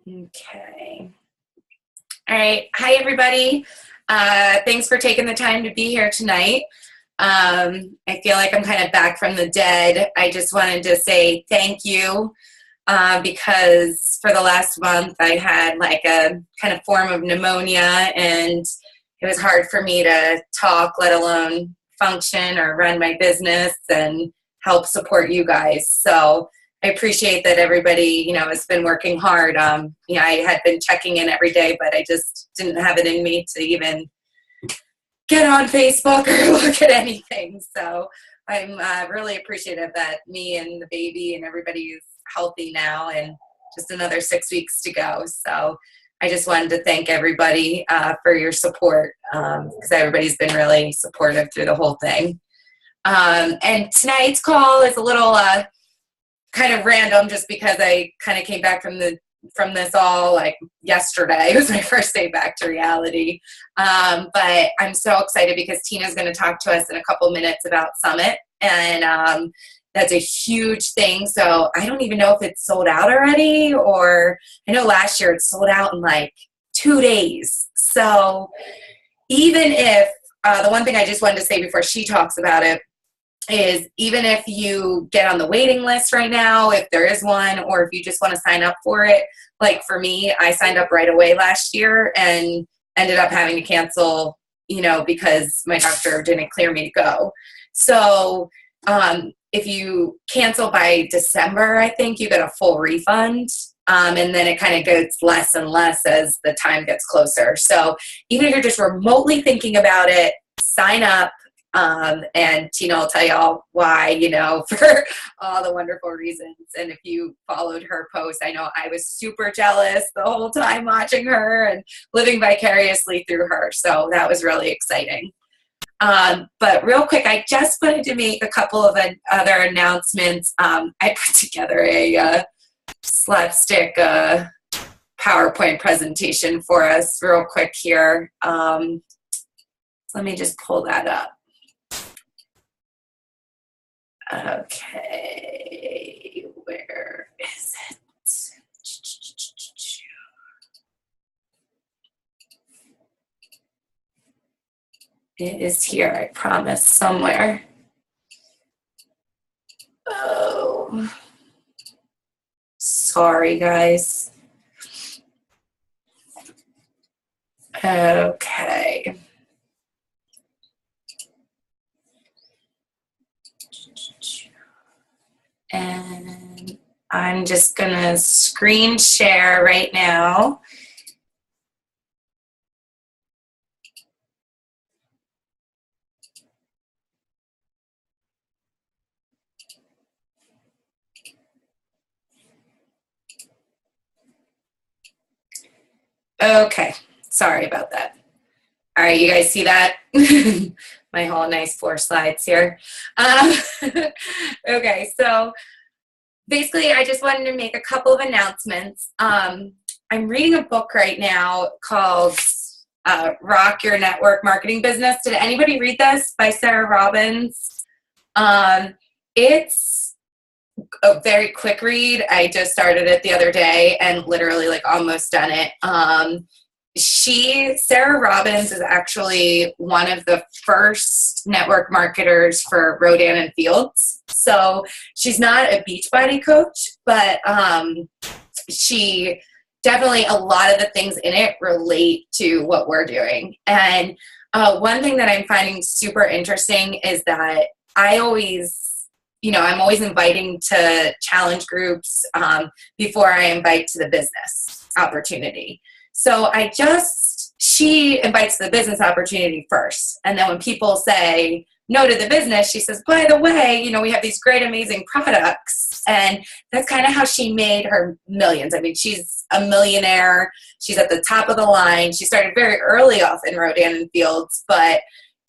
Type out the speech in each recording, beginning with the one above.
Okay. All right. Hi, everybody. Thanks for taking the time to be here tonight. I feel like I'm kind of back from the dead. I just wanted to say thank you because for the last month I had like a kind of form of pneumonia, and it was hard for me to talk, let alone function or run my business and help support you guys. So I appreciate that everybody, has been working hard. I had been checking in every day, but I just didn't have it in me to even get on Facebook or look at anything. So I'm really appreciative that me and the baby and everybody is healthy now, and just another 6 weeks to go. So I just wanted to thank everybody for your support, because everybody's been really supportive through the whole thing. And tonight's call is a little kind of random, just because I kind of came back from this all like yesterday. It was my first day back to reality. But I'm so excited because Tina's going to talk to us in a couple minutes about Summit, and that's a huge thing. So I don't even know if it's sold out already, or I know last year it sold out in like 2 days. So even if the one thing I just wanted to say before she talks about it is, even if you get on the waiting list right now, if there is one, or if you just want to sign up for it, like for me, I signed up right away last year and ended up having to cancel, because my doctor didn't clear me to go. So if you cancel by December, I think you get a full refund. And then it kind of gets less and less as the time gets closer. So even if you're just remotely thinking about it, sign up. And Tina will tell y'all why, for all the wonderful reasons. And if you followed her post, I know I was super jealous the whole time watching her and living vicariously through her. So that was really exciting. But real quick, I just wanted to make a couple of other announcements. I put together a slapstick PowerPoint presentation for us real quick here. Let me just pull that up. Okay, where is it? It is here, I promise, somewhere. Oh, sorry, guys. Okay. And I'm just gonna screen share right now. Okay, sorry about that. All right, you guys see that? My whole nice 4 slides here. Okay, so basically, I just wanted to make a couple of announcements. I'm reading a book right now called Rock Your Network Marketing Business. Did anybody read this, by Sarah Robbins? It's a very quick read. I just started it the other day and literally like almost done it. Sarah Robbins is actually one of the first network marketers for Rodan and Fields. So she's not a Beachbody coach, but she definitely, a lot of the things in it relate to what we're doing. And one thing that I'm finding super interesting is that I'm always inviting to challenge groups before I invite to the business opportunity. So she invites the business opportunity first. And then when people say no to the business, she says, by the way, we have these great, amazing products. And that's kind of how she made her millions. I mean, she's a millionaire. She's at the top of the line. She started very early off in Rodan and Fields, but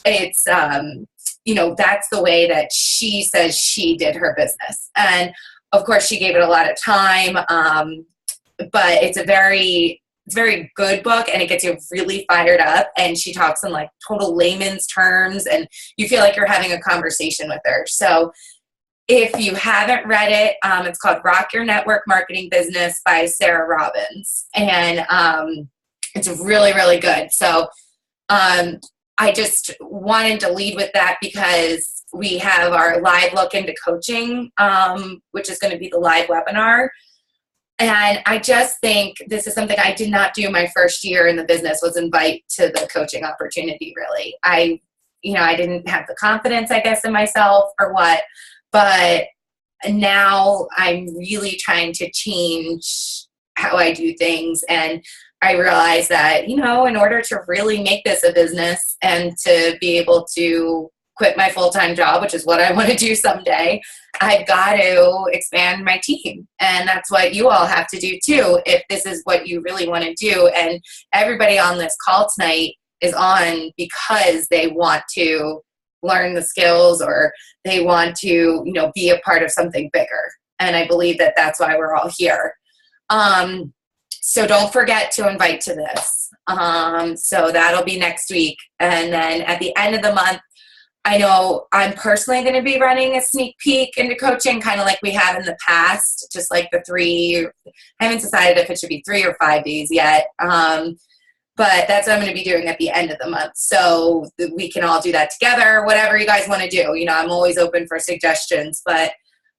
it's, that's the way that she says she did her business. And of course, she gave it a lot of time, but it's a very good book, and it gets you really fired up, and she talks in like total layman's terms, and you feel like you're having a conversation with her. So if you haven't read it, it's called Rock Your Network Marketing Business by Sarah Robbins. And it's really, really good. So I just wanted to lead with that because we have our live look into coaching, which is going to be the live webinar. And I just think this is something I did not do my first year in the business, was invite to the coaching opportunity, really. I didn't have the confidence, I guess, in myself or what, but now I'm really trying to change how I do things. And I realize that, in order to really make this a business and to be able to quit my full-time job, which is what I want to do someday, I've got to expand my team. And that's what you all have to do too, if this is what you really want to do. And everybody on this call tonight is on because they want to learn the skills, or they want to, be a part of something bigger. And I believe that that's why we're all here. So don't forget to invite to this. So that'll be next week. And then at the end of the month, I know I'm personally going to be running a sneak peek into coaching, kind of like we have in the past, just like the 3, I haven't decided if it should be 3 or 5 days yet. But that's what I'm going to be doing at the end of the month. So we can all do that together, whatever you guys want to do. I'm always open for suggestions, but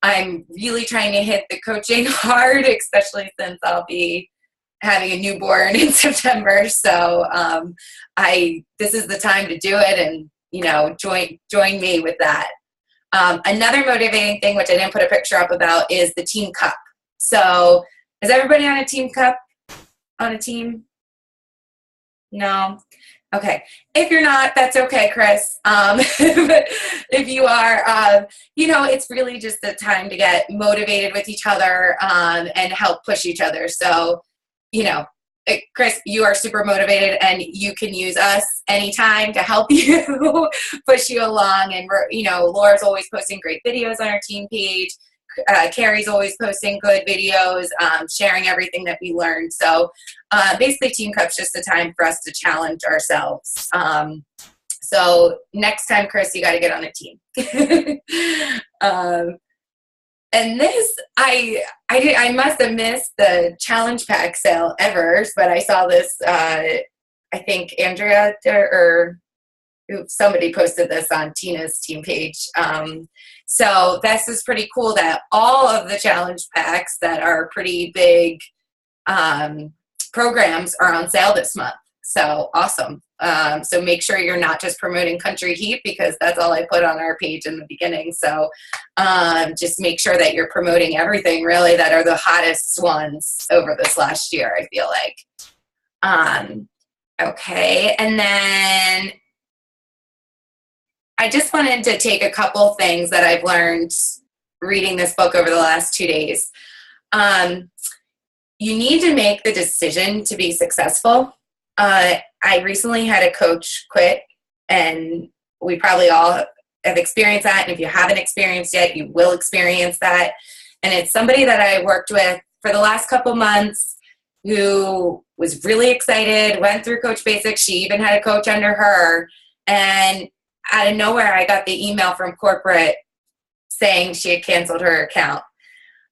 I'm really trying to hit the coaching hard, especially since I'll be having a newborn in September. So this is the time to do it, and join me with that. Another motivating thing, which I didn't put a picture up about, is the Team Cup. So is everybody on a Team Cup? On a team? No? Okay. If you're not, that's okay, Chris. But if you are, it's really just the time to get motivated with each other and help push each other. So, Chris, you are super motivated, and you can use us anytime to help you push you along. And Laura's always posting great videos on our team page. Carrie's always posting good videos, sharing everything that we learned. So basically, Team Cup's just a time for us to challenge ourselves. So next time, Chris, you got to get on a team. And this, I must have missed the challenge pack sale ever, but I saw this, I think Andrea or somebody posted this on Tina's team page. So this is pretty cool that all of the challenge packs that are pretty big programs are on sale this month. So awesome. So make sure you're not just promoting Country Heat, because that's all I put on our page in the beginning. So just make sure that you're promoting everything really that are the hottest ones over this last year, I feel like. Okay. And then I just wanted to take a couple things that I've learned reading this book over the last 2 days. You need to make the decision to be successful. I recently had a coach quit, and we probably all have experienced that. And if you haven't experienced yet, you will experience that. And it's somebody that I worked with for the last couple months who was really excited, went through Coach Basics. She even had a coach under her. And out of nowhere, I got the email from corporate saying she had canceled her account.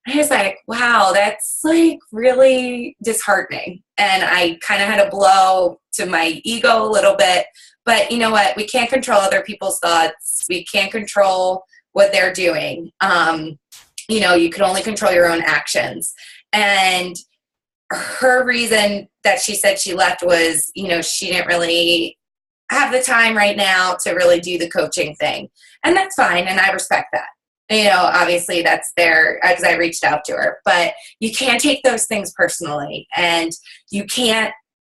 I was like, wow, that's like really disheartening. And I kind of had a blow to my ego a little bit. But you know what? We can't control other people's thoughts. We can't control what they're doing. You can only control your own actions. And her reason that she said she left was, she didn't really have the time right now to really do the coaching thing. And that's fine. And I respect that. Obviously that's there because I reached out to her, but you can't take those things personally, and you can't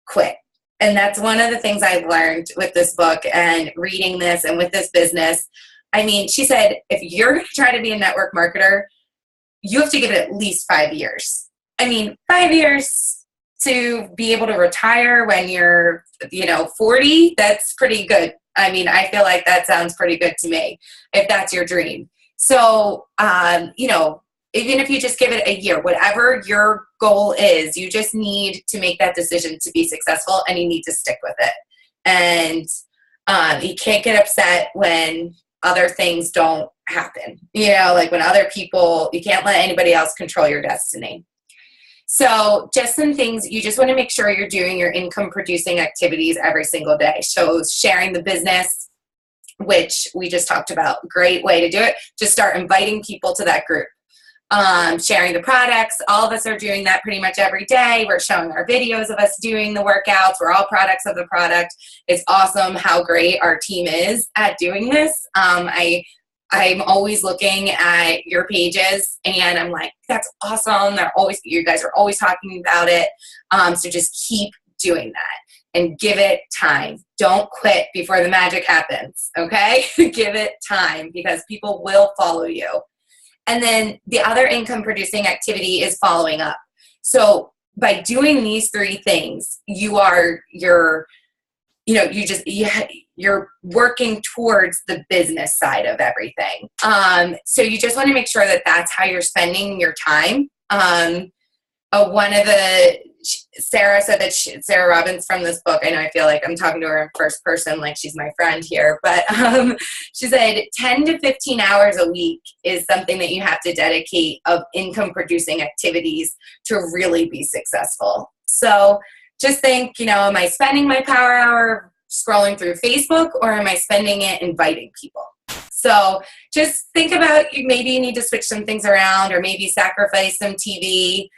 quit. And that's one of the things I've learned with this book and reading this and with this business. I mean, she said, if you're going to try to be a network marketer, you have to give it at least 5 years. 5 years to be able to retire when you're, 40, that's pretty good. I feel like that sounds pretty good to me, if that's your dream. So, even if you just give it a year, whatever your goal is, you just need to make that decision to be successful, and you need to stick with it. And you can't get upset when other things don't happen. Like when other people, you can't let anybody else control your destiny. So just some things, you just want to make sure you're doing your income producing activities every single day. So sharing the business, which we just talked about, great way to do it. Just start inviting people to that group. Sharing the products, all of us are doing that pretty much every day. We're showing our videos of us doing the workouts. We're all products of the product. It's awesome how great our team is at doing this. I'm always looking at your pages and I'm like, that's awesome. You guys are always talking about it. So just keep doing that and give it time. Don't quit before the magic happens. Okay. Give it time because people will follow you. And then the other income producing activity is following up. So by doing these three things, you're working towards the business side of everything. So you just want to make sure that that's how you're spending your time. One of Sarah said that Sarah Robbins from this book, I know I feel like I'm talking to her in first person, like she's my friend here, but she said 10 to 15 hours a week is something that you have to dedicate of income producing activities to really be successful. So just think, am I spending my power hour scrolling through Facebook or am I spending it inviting people? So just think about, maybe you need to switch some things around or maybe sacrifice some TV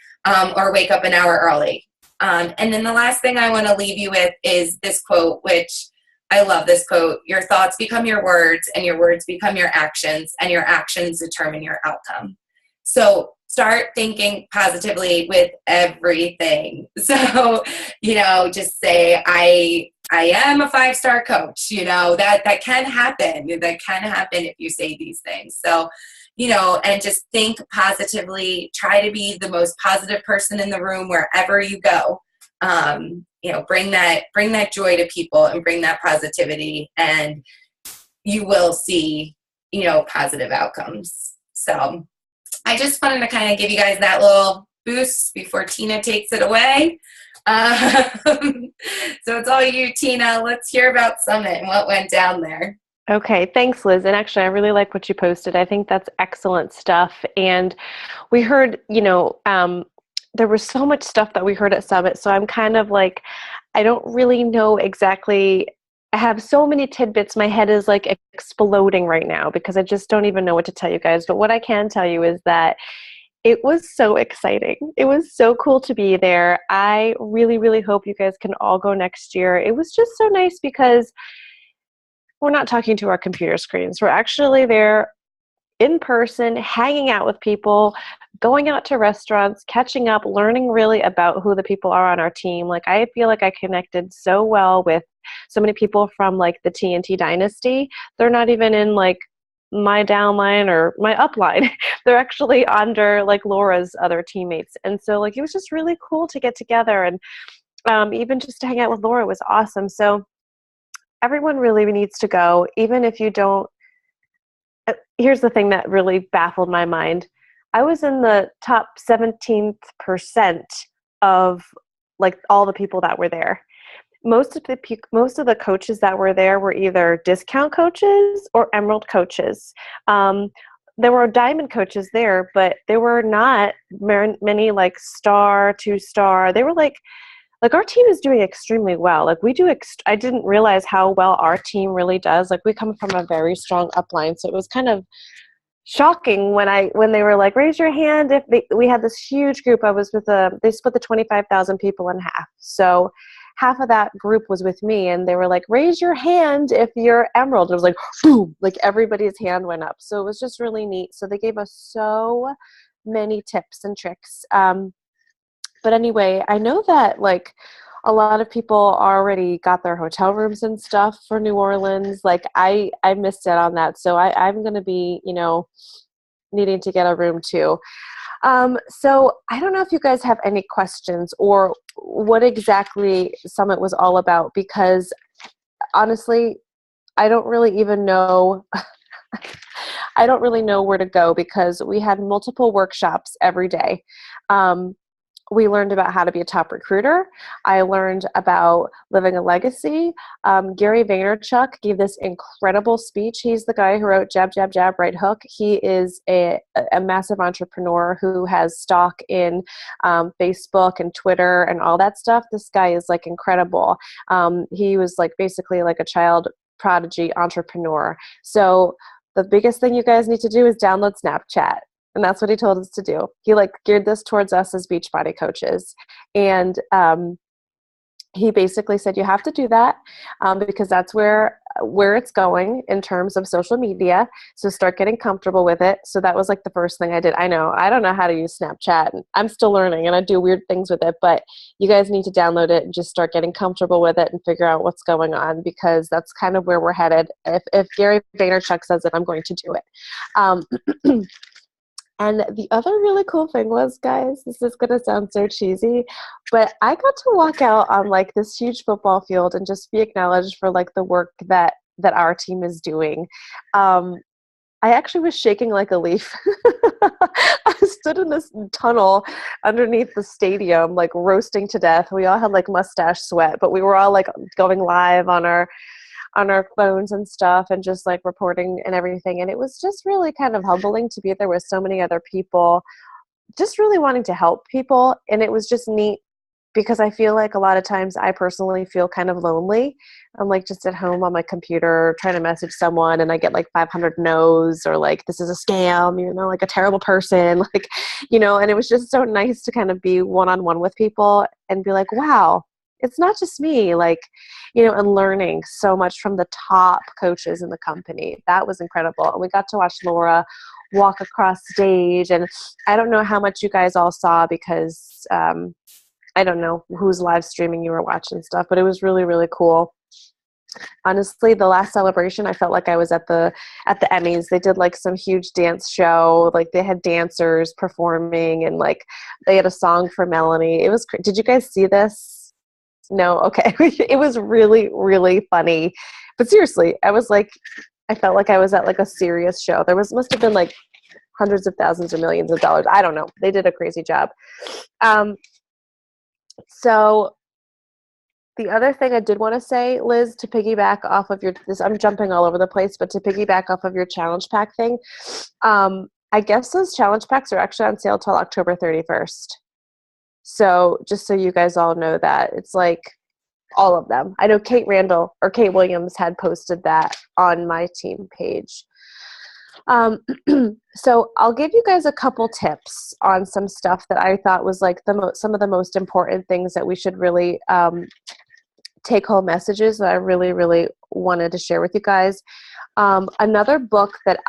or wake up an hour early. And then the last thing I want to leave you with is this quote, which I love this quote: your thoughts become your words and your words become your actions and your actions determine your outcome. So start thinking positively with everything. So, just say, I am a 5-star coach, that can happen. That can happen if you say these things. So, and just think positively, try to be the most positive person in the room wherever you go. Bring that joy to people and bring that positivity, and you will see, positive outcomes. So I just wanted to kind of give you guys that little boost before Tina takes it away. So it's all you, Tina. Let's hear about Summit and what went down there. Okay, thanks, Liz. And actually, I really like what you posted. I think that's excellent stuff. And we heard, there was so much stuff that we heard at Summit. So I'm kind of like, I don't really know exactly. I have so many tidbits. My head is like exploding right now because I just don't even know what to tell you guys. But what I can tell you is that it was so exciting. It was so cool to be there. I really, really hope you guys can all go next year. It was just so nice because we're not talking to our computer screens. We're actually there in person, hanging out with people, going out to restaurants, catching up, learning really about who the people are on our team. Like, I feel like I connected so well with so many people from like the TNT dynasty. They're not even in like my downline or my upline. They're actually under like Laura's other teammates. And so like, it was just really cool to get together, and even just to hang out with Laura was awesome. So everyone really needs to go, even if you don't. Here's the thing that really baffled my mind. I was in the top 17th percent of like all the people that were there. Most of the coaches that were there were either discount coaches or emerald coaches. There were diamond coaches there, but there were not many like star, 2-star. They were like our team is doing extremely well. Like we do, I didn't realize how well our team really does. Like we come from a very strong upline. So it was kind of shocking when they were like, raise your hand. We had this huge group. I was with they split the 25,000 people in half. So half of that group was with me, and they were like, raise your hand if you're emerald. It was like, boom, like everybody's hand went up. So it was just really neat. So they gave us so many tips and tricks. But anyway, I know that like a lot of people already got their hotel rooms and stuff for New Orleans. Like I missed out on that. So I'm going to be, needing to get a room too. So I don't know if you guys have any questions or what exactly Summit was all about, because honestly, I don't really even know. I don't really know where to go because we had multiple workshops every day. we learned about how to be a top recruiter. I learned about living a legacy. Gary Vaynerchuk gave this incredible speech. He's the guy who wrote Jab, Jab, Jab, Right Hook. He is a massive entrepreneur who has stock in Facebook and Twitter and all that stuff. This guy is like incredible. He was like basically like a child prodigy entrepreneur. So the biggest thing you guys need to do is download Snapchat. And that's what he told us to do. He like geared this towards us as Beachbody coaches. And he basically said, you have to do that because that's where it's going in terms of social media. So start getting comfortable with it. So that was like the first thing I did. I don't know how to use Snapchat. I'm still learning and I do weird things with it, but you guys need to download it and just start getting comfortable with it and figure out what's going on, because that's kind of where we're headed. If Gary Vaynerchuk says it, I'm going to do it. And the other really cool thing was, guys, this is going to sound so cheesy, but I got to walk out on like this huge football field and just be acknowledged for like the work that our team is doing. I actually was shaking like a leaf. I stood in this tunnel underneath the stadium, like roasting to death. We all had like mustache sweat, but we were all like going live on our phones and stuff and just like reporting and everything. And it was just really kind of humbling to be there with so many other people, just really wanting to help people. And it was just neat because I feel like a lot of times I personally feel kind of lonely. I'm like just at home on my computer trying to message someone and I get like 500 no's or like, this is a scam, like a terrible person, like, and it was just so nice to kind of be one-on-one with people and be like, wow, it's not just me, like, and learning so much from the top coaches in the company. That was incredible. And we got to watch Laura walk across stage. And I don't know how much you guys all saw because I don't know who's live streaming you were watching stuff, but it was really, really cool. Honestly, the last celebration, I felt like I was at the Emmys. They did like some huge dance show. Like they had dancers performing and like they had a song for Melanie. It was, did you guys see this? No? Okay. It was really, really funny. But seriously, I felt like I was at like a serious show. Must have been like hundreds of thousands or millions of dollars. I don't know. They did a crazy job. So the other thing I did want to say, Liz, to piggyback off of I'm jumping all over the place, but to piggyback off of your challenge pack thing, I guess those challenge packs are actually on sale till October 31st. So just so you guys all know that, it's like all of them. I know Kate Williams had posted that on my team page. So I'll give you guys a couple tips on some stuff that I thought was like some of the most important things that we should really take home messages that I really, really wanted to share with you guys. Another book that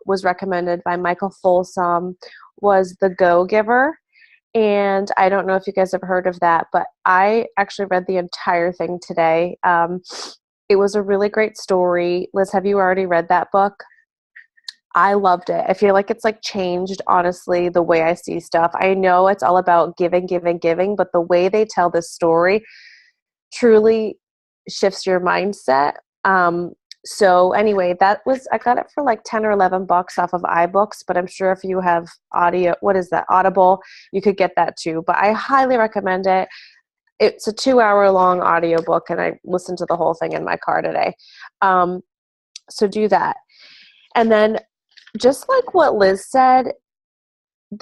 was recommended by Michael Folsom was The Go-Giver. And I don't know if you guys have heard of that, but I actually read the entire thing today. It was a really great story. Liz, have you already read that book? I loved it. I feel like it's like changed, honestly, the way I see stuff. I know it's all about giving, but the way they tell this story truly shifts your mindset. So anyway, I got it for like 10 or 11 bucks off of iBooks, but I'm sure if you have Audible, you could get that too. But I highly recommend it. It's a 2-hour long audiobook and I listened to the whole thing in my car today. So do that. And then just like what Liz said,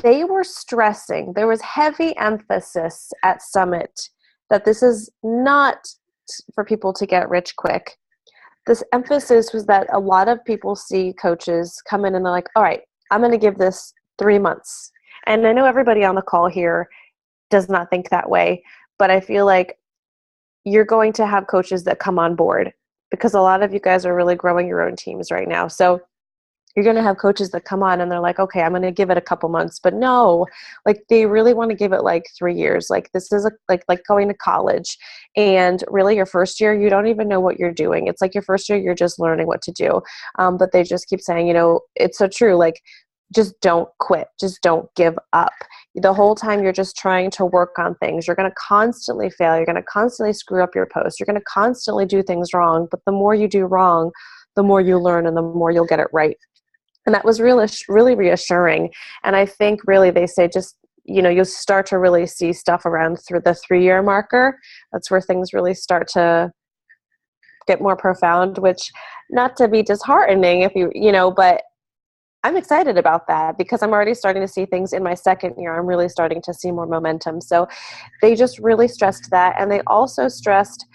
they were stressing, there was heavy emphasis at Summit that this is not for people to get rich quick. This emphasis was that a lot of people see coaches come in and they're like, all right, I'm going to give this 3 months. And I know everybody on the call here does not think that way, but I feel like you're going to have coaches that come on board because a lot of you guys are really growing your own teams right now. So you're going to have coaches that come on and they're like, okay, I'm going to give it a couple months, but no, like they really want to give it like 3 years. Like this is like going to college, and really your first year, you don't even know what you're doing. It's like your first year, you're just learning what to do. But they just keep saying, it's so true. Like, just don't quit. Just don't give up. The whole time you're just trying to work on things. You're going to constantly fail. You're going to constantly screw up your post. You're going to constantly do things wrong. But the more you do wrong, the more you learn and the more you'll get it right. And that was really, really reassuring. And I think really they say just, you'll start to really see stuff around through the 3-year marker. That's where things really start to get more profound, which, not to be disheartening but I'm excited about that because I'm already starting to see things in my 2nd year. I'm really starting to see more momentum. So they just really stressed that. And they also stressed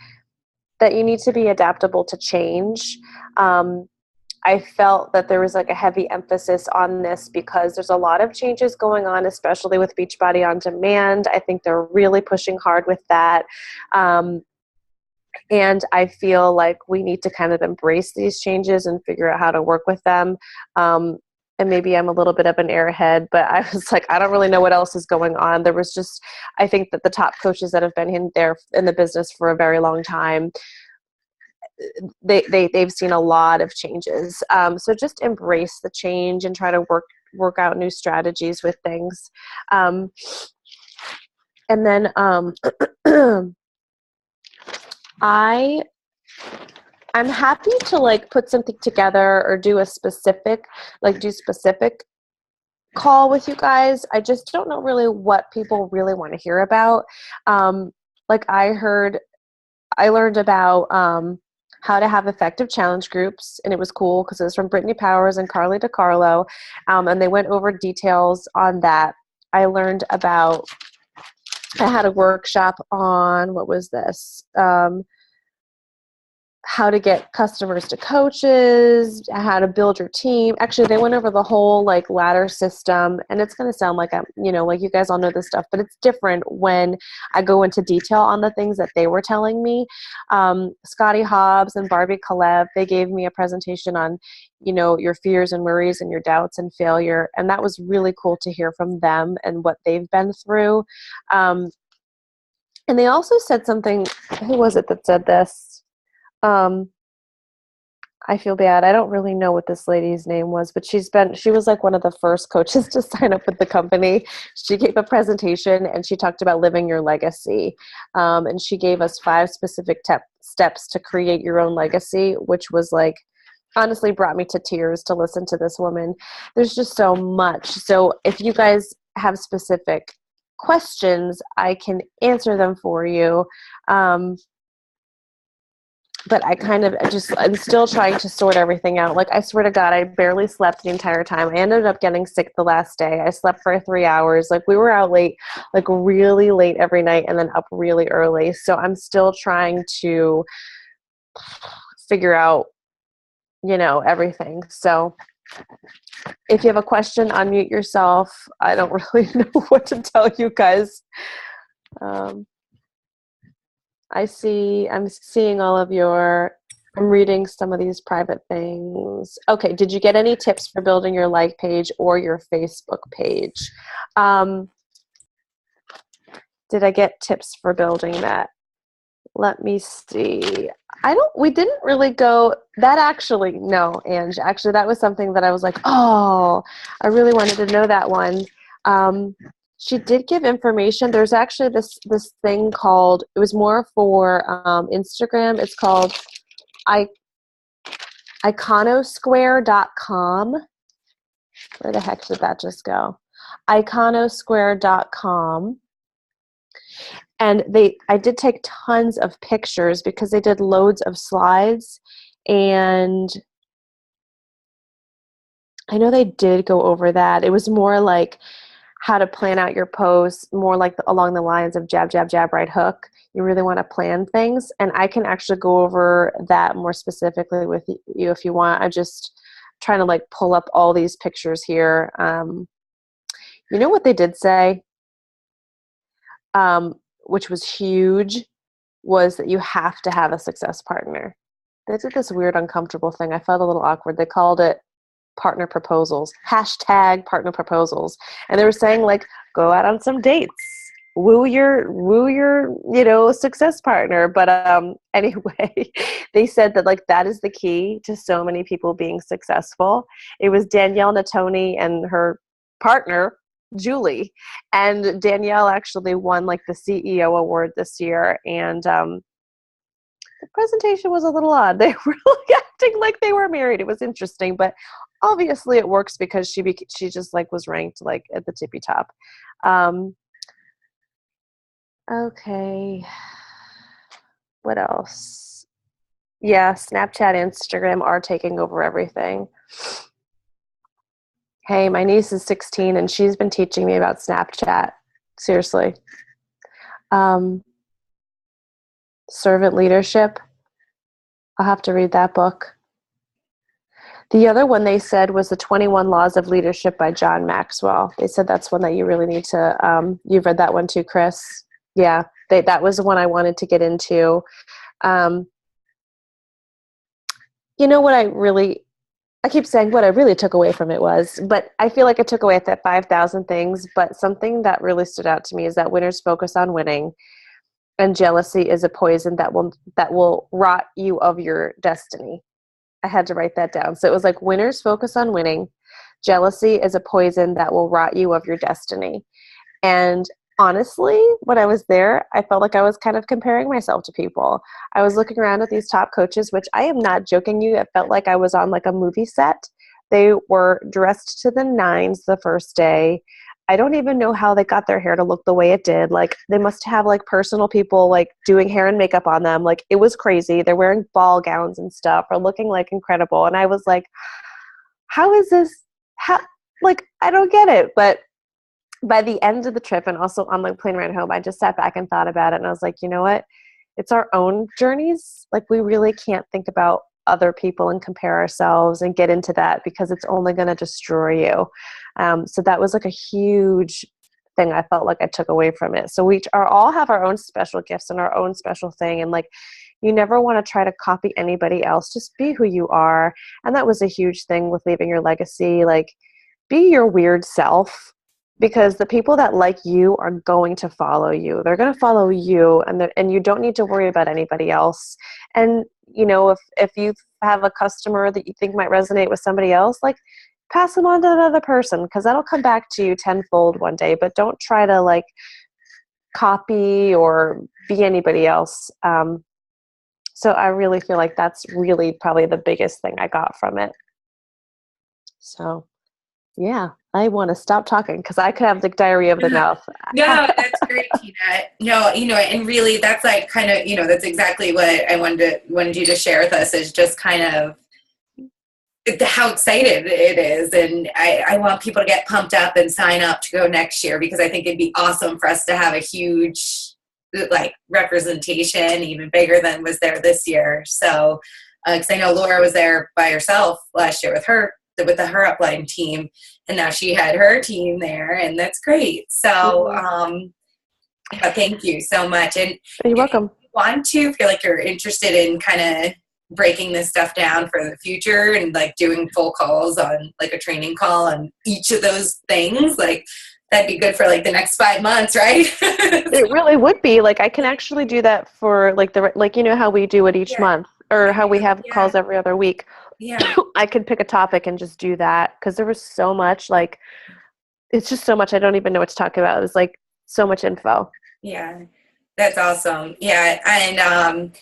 that you need to be adaptable to change. I felt that there was like a heavy emphasis on this because there's a lot of changes going on, especially with Beachbody On Demand. I think they're really pushing hard with that. And I feel like we need to kind of embrace these changes and figure out how to work with them. And maybe I'm a little bit of an airhead, but I was like, I don't really know what else is going on. There was just, I think that the top coaches that have been in there in the business for a very long time, they've seen a lot of changes. So just embrace the change and try to work out new strategies with things. And then I'm happy to like put something together or do specific call with you guys. I just don't know really what people really want to hear about. Like I learned about how to have effective challenge groups, and it was cool because it was from Brittany Powers and Carly DiCarlo, and they went over details on that. I had a workshop on, what was this? How to get customers to coaches, how to build your team. Actually, they went over the whole like ladder system, and it's going to sound like like you guys all know this stuff, but it's different when I go into detail on the things that they were telling me. Scotty Hobbs and Barbie Kalev, they gave me a presentation on, your fears and worries and your doubts and failure. And that was really cool to hear from them and what they've been through. And they also said something, who was it that said this? I feel bad. I don't really know what this lady's name was, but she was like one of the first coaches to sign up with the company. She gave a presentation and she talked about living your legacy. And she gave us 5 specific steps to create your own legacy, which was like, honestly brought me to tears to listen to this woman. There's just so much. So if you guys have specific questions, I can answer them for you. But I'm still trying to sort everything out. Like, I swear to God, I barely slept the entire time. I ended up getting sick the last day. I slept for 3 hours. Like, we were out late, like really late every night, and then up really early. So I'm still trying to figure out, everything. So if you have a question, unmute yourself. I don't really know what to tell you guys. I'm seeing all of I'm reading some of these private things. Okay, did you get any tips for building your like page or your Facebook page? Did I get tips for building that? Let me see. We didn't really go, that actually, no, Ange, actually that was something that I was like, oh, I really wanted to know that one. She did give information. There's actually this thing called, it was more for Instagram. It's called iconosquare.com. Where the heck did that just go? iconosquare.com. And I did take tons of pictures because they did loads of slides. And I know they did go over that. It was more like how to plan out your posts, more like along the lines of jab, jab, jab, right hook. You really want to plan things. And I can actually go over that more specifically with you if you want. I'm just trying to like pull up all these pictures here. You know what they did say, which was huge, was that you have to have a success partner. They did this weird, uncomfortable thing. I felt a little awkward. They called it partner proposals, #partner proposals. And they were saying like, go out on some dates, woo your, success partner. But anyway, they said that like, that is the key to so many people being successful. It was Danielle Natoni and her partner, Julie. And Danielle actually won like the CEO award this year. And the presentation was a little odd. They were like acting like they were married. It was interesting, but obviously it works because she just like was ranked like at the tippy top. Okay. What else? Yeah, Snapchat, Instagram are taking over everything. Hey, my niece is 16 and she's been teaching me about Snapchat. Seriously. Servant leadership. I'll have to read that book. The other one they said was the 21 Laws of Leadership by John Maxwell. They said that's one that you really need to, you've read that one too, Chris? Yeah, that was the one I wanted to get into. You know what I keep saying what I really took away from it was, but I feel like I took away that 5,000 things, but something that really stood out to me is that winners focus on winning, and jealousy is a poison that will rot you of your destiny. I had to write that down. So it was like winners focus on winning. Jealousy is a poison that will rot you of your destiny. And honestly, when I was there, I felt like I was kind of comparing myself to people. I was looking around at these top coaches, which I am not joking you. It felt like I was on like a movie set. They were dressed to the nines the first day. I don't even know how they got their hair to look the way it did. Like they must have like personal people like doing hair and makeup on them. Like it was crazy. They're wearing ball gowns and stuff or looking like incredible. And I was like, how is this? Like, I don't get it. But by the end of the trip and also on the plane ride home, I just sat back and thought about it. And I was like, you know what? It's our own journeys. Like we really can't think about other people and compare ourselves and get into that because it's only going to destroy you. So that was like a huge thing I felt like I took away from it. So we all have our own special gifts and our own special thing. And like, you never want to try to copy anybody else. Just be who you are. And that was a huge thing with leaving your legacy. Like be your weird self, because the people that like you are going to follow you. They're going to follow you, and you don't need to worry about anybody else. And you know, if you have a customer that you think might resonate with somebody else, like pass them on to another person, because that'll come back to you tenfold one day. But don't try to like copy or be anybody else. So I really feel like that's really probably the biggest thing I got from it. So yeah, I want to stop talking because I could have the diarrhea of the mouth. No, that's great, Tina. No, you know, and really that's like kind of, you know, that's exactly what I wanted you to share with us, is just kind of how excited it is. And I want people to get pumped up and sign up to go next year, because I think it'd be awesome for us to have a huge like representation, even bigger than was there this year. So, because I know Laura was there by herself last year with her upline team, and now she had her team there, and that's great. So thank you so much. And you're welcome. If you want to feel like you're interested in kind of breaking this stuff down for the future and like doing full calls on like a training call on each of those things, like that'd be good for like the next 5 months, right? It really would be. Like I can actually do that for like you know how we do it each month, or how we have calls every other week. Yeah. I could pick a topic and just do that, because there was so much, like, it's just so much I don't even know what to talk about. It was like so much info. Yeah, that's awesome. Yeah, and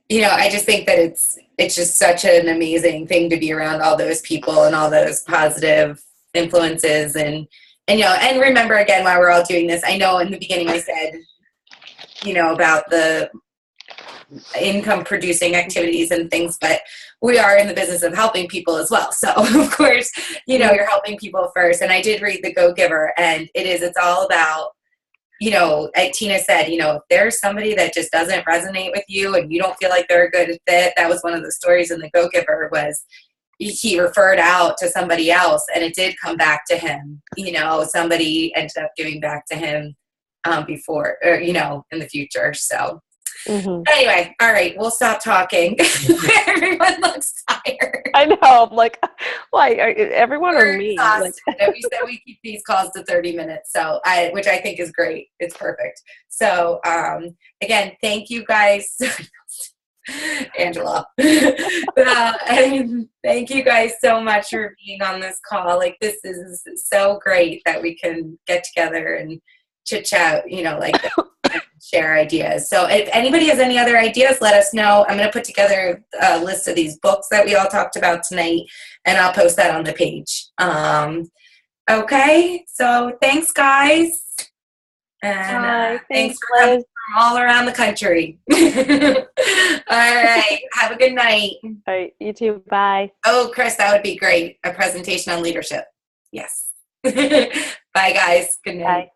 you know, I just think that it's just such an amazing thing to be around all those people and all those positive influences, and you know, and remember again while we're all doing this, I know in the beginning I said, you know, about the income producing activities and things, but we are in the business of helping people as well. So of course, you know, you're helping people first. And I did read The Go Giver, and it's all about, you know, like Tina said, you know, if there's somebody that just doesn't resonate with you and you don't feel like they're a good fit, that was one of the stories in The Go Giver, was he referred out to somebody else and it did come back to him. You know, somebody ended up giving back to him before, or, you know, in the future. So anyway, all right, we'll stop talking. Everyone looks tired. I know. I'm like, why? Everyone or me? Like, we said we keep these calls to 30 minutes, so which I think is great. It's perfect. So again, thank you guys. Angela. And thank you guys so much for being on this call. Like, this is so great that we can get together and chit chat, you know, like share ideas. So if anybody has any other ideas, let us know. I'm going to put together a list of these books that we all talked about tonight, and I'll post that on the page. Okay, so thanks, guys. And Hi, thanks thanks, for coming Liz. from all around the country. All right, have a good night. All right, you too. Bye. Oh, Chris, that would be great. A presentation on leadership. Yes. Bye, guys. Good night. Bye.